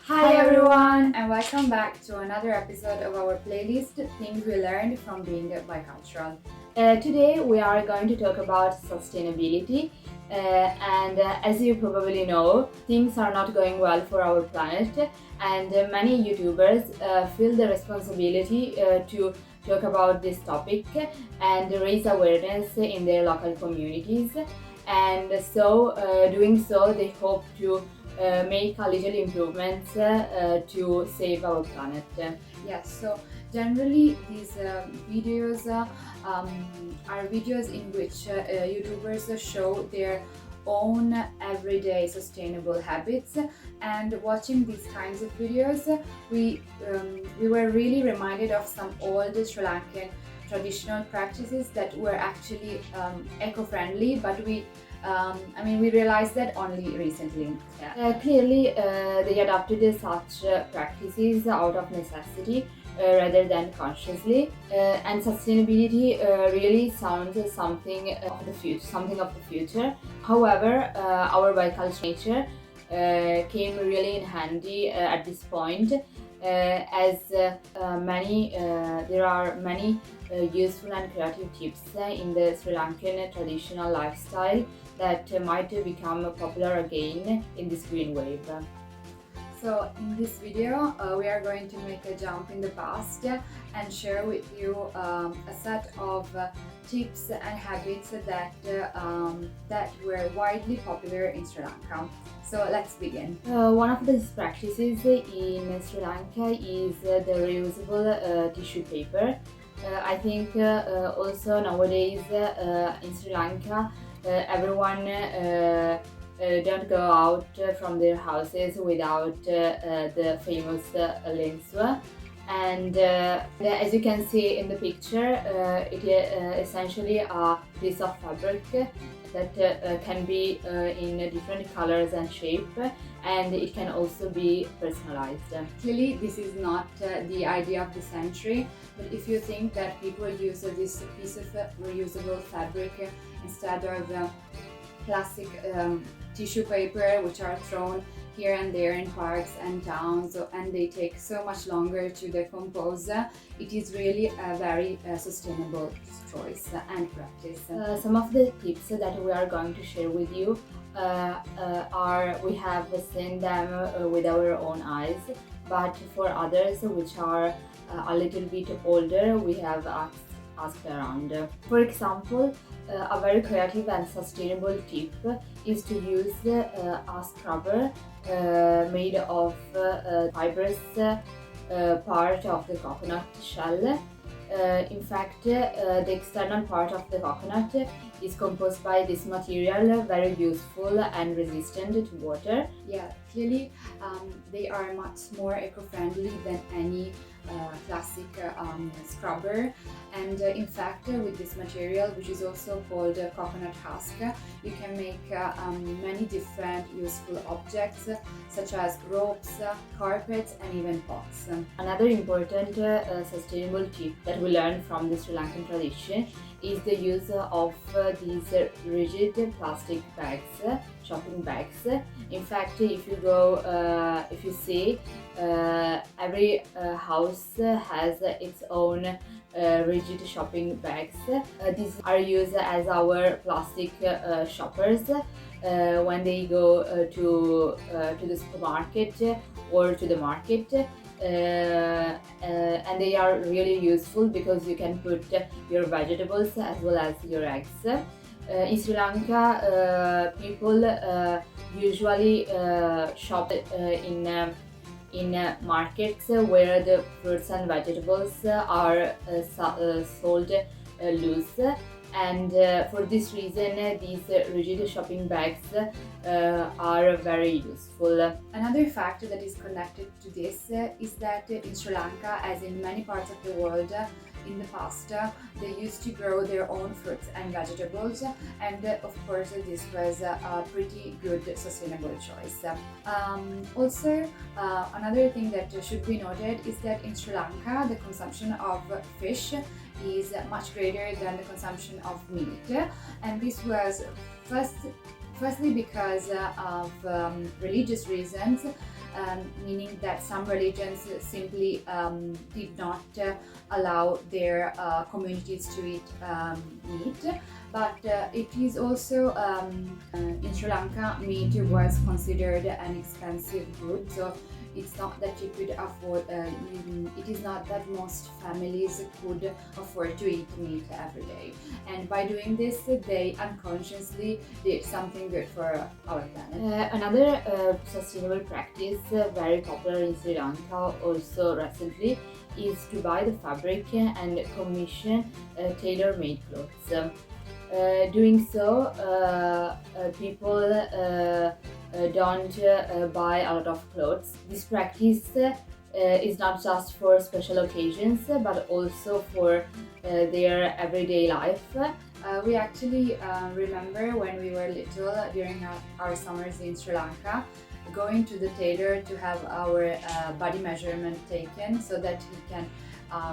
Hi everyone, and welcome back to another episode of our playlist Things We Learned from Being Bicultural. Today we are going to talk about sustainability, and as you probably know, things are not going well for our planet, and many YouTubers feel the responsibility to talk about this topic and raise awareness in their local communities. And so, doing so, they hope to make a little improvements to save our planet. Yes, so generally these videos are videos in which YouTubers show their own everyday sustainable habits, and watching these kinds of videos we were really reminded of some old Sri Lankan traditional practices that were actually eco-friendly, but we realized that only recently. Yeah. Clearly, they adopted such practices out of necessity rather than consciously, and sustainability really sounds something of the future. Something of the future. However, our bicultural nature came really in handy at this point, as there are many useful and creative tips in the Sri Lankan traditional lifestyle that might become popular again in this green wave. So in this video, we are going to make a jump in the past and share with you a set of tips and habits that were widely popular in Sri Lanka. So let's begin. One of these practices in Sri Lanka is the reusable tissue paper. I think also nowadays in Sri Lanka, everyone don't go out from their houses without the famous linswa. And as you can see in the picture, it is essentially a piece of fabric that can be in different colors and shape, and it can also be personalized. Clearly, this is not the idea of the century, but if you think that people use this piece of reusable fabric instead of plastic tissue paper, which are thrown here and there in parks and towns, and they take so much longer to decompose, it is really a very sustainable choice and practice. Some of the tips that we are going to share with you we have seen them with our own eyes, but for others which are a little bit older, we have asked around. For example, a very creative and sustainable tip is to use a scrubber made of fibrous part of the coconut shell. In fact, the external part of the coconut is composed by this material, very useful and resistant to water. Yeah, clearly they are much more eco-friendly than any classic scrubber, and in fact with this material, which is also called coconut husk, you can make many different useful objects such as ropes, carpets, and even pots. Another important sustainable tip that we learned from the Sri Lankan tradition is the use of these rigid plastic bags, shopping bags. In fact, if you see, every house has its own rigid shopping bags. These are used as our plastic shoppers when they go to the supermarket or to the market. And they are really useful because you can put your vegetables as well as your eggs. In Sri Lanka, people usually shop in markets where the fruits and vegetables are sold loose, and for this reason these rigid shopping bags are very useful. Another factor that is connected to this is that in Sri Lanka, as in many parts of the world, in the past they used to grow their own fruits and vegetables, and of course this was a pretty good sustainable choice. Also, another thing that should be noted is that in Sri Lanka the consumption of fish is much greater than the consumption of meat, and this was firstly because of religious reasons, meaning that some religions simply did not allow their communities to eat meat. But it is also in Sri Lanka, meat was considered an expensive good, so it's not that you could afford, it is not that most families could afford to eat meat every day. And by doing this, they unconsciously did something good for our planet. Another sustainable practice very popular in Sri Lanka also recently is to buy the fabric and commission tailor-made clothes. Doing so, people don't buy a lot of clothes. This practice is not just for special occasions but also for their everyday life. We actually remember when we were little, during our summers in Sri Lanka, going to the tailor to have our body measurement taken so that he can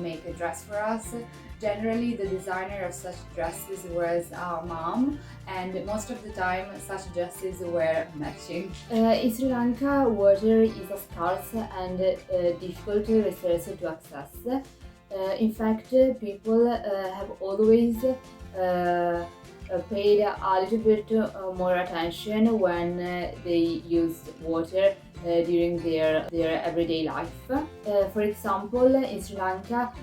make a dress for us. Generally, the designer of such dresses was our mom, and most of the time such dresses were matching. In Sri Lanka, water is a scarce and difficult resource to access. In fact, people have always paid a little bit more attention when they use water during their everyday life. For example, in Sri Lanka,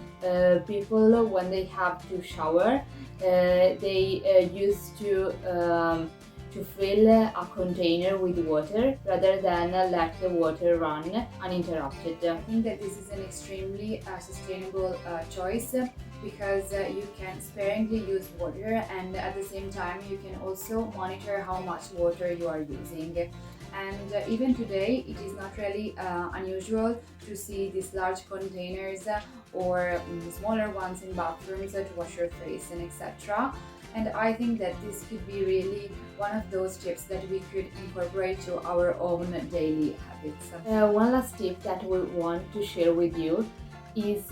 people, when they have to shower, they used to fill a container with water rather than let the water run uninterrupted. I think that this is an extremely sustainable choice, because you can sparingly use water, and at the same time you can also monitor how much water you are using. And even today it is not really unusual to see these large containers or smaller ones in bathrooms to wash your face and etc. And I think that this could be really one of those tips that we could incorporate to our own daily habits. One last tip that we want to share with you is,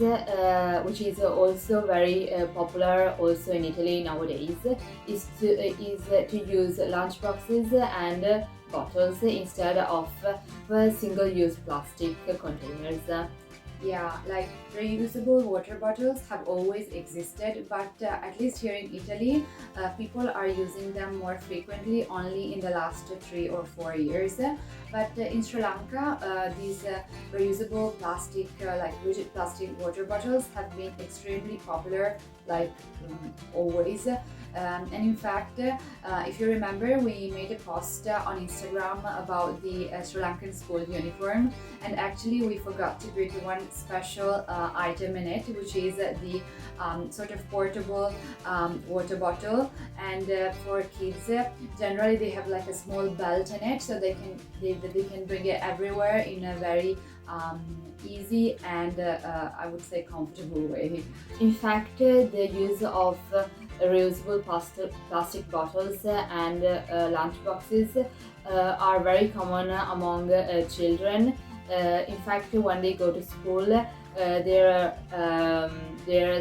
which is also very popular also in Italy nowadays, is to use lunch boxes and bottles instead of single-use plastic containers. Yeah, like reusable water bottles have always existed, but at least here in Italy, people are using them more frequently only in the last 3 or 4 years. But in Sri Lanka, these reusable plastic, like rigid plastic water bottles have been extremely popular, like always. And in fact, if you remember, we made a post on Instagram about the Sri Lankan school uniform, and actually we forgot to put one special item in it, which is the sort of portable water bottle. And for kids, generally they have like a small belt in it, so they can bring it everywhere in a very easy and I would say comfortable way. In fact, the use of reusable plastic bottles and lunch boxes are very common among children. In fact, when they go to school, their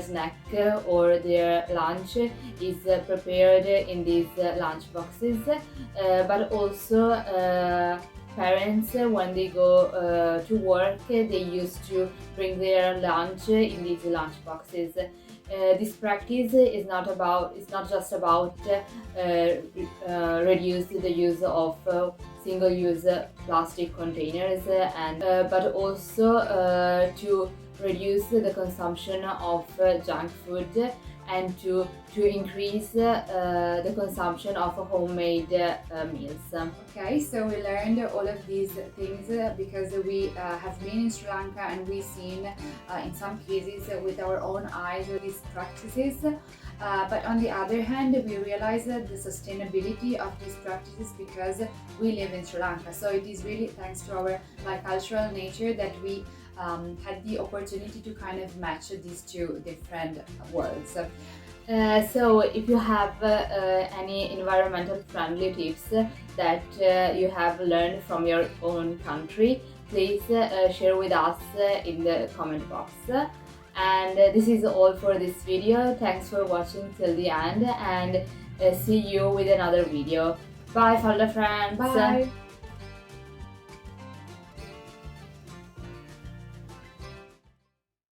snack or their lunch is prepared in these lunch boxes, but also parents, when they go to work, they used to bring their lunch in these lunch boxes. This practice is not just about reduce the use of single-use plastic containers, and but also to reduce the consumption of junk food and to increase the consumption of homemade meals. Okay, so we learned all of these things because we have been in Sri Lanka and we've seen in some cases with our own eyes these practices. But on the other hand, we realize the sustainability of these practices because we live in Sri Lanka. So it is really thanks to our bicultural nature that we had the opportunity to kind of match these two different worlds. So if you have any environmental friendly tips that you have learned from your own country, please share with us in the comment box. And this is all for this video. Thanks for watching till the end, and see you with another video. Bye, Falooda Friends! Bye!